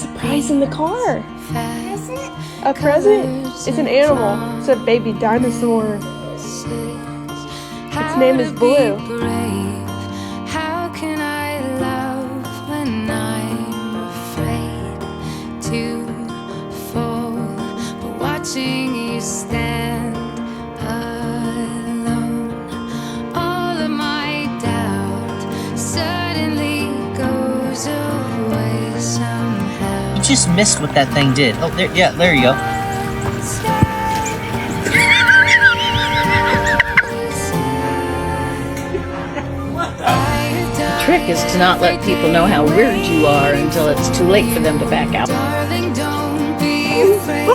surprise in the car. A present? It's an animal. It's a baby dinosaur. Its name is Blue. How can I love when I'm afraid to fall? But watching you stand alone, all of my doubt suddenly goes away somehow. You just missed what that thing did. Oh, there, yeah, there you go. The trick is to not let people know how weird you are until it's too late for them to back out. Darling, don't be afraid.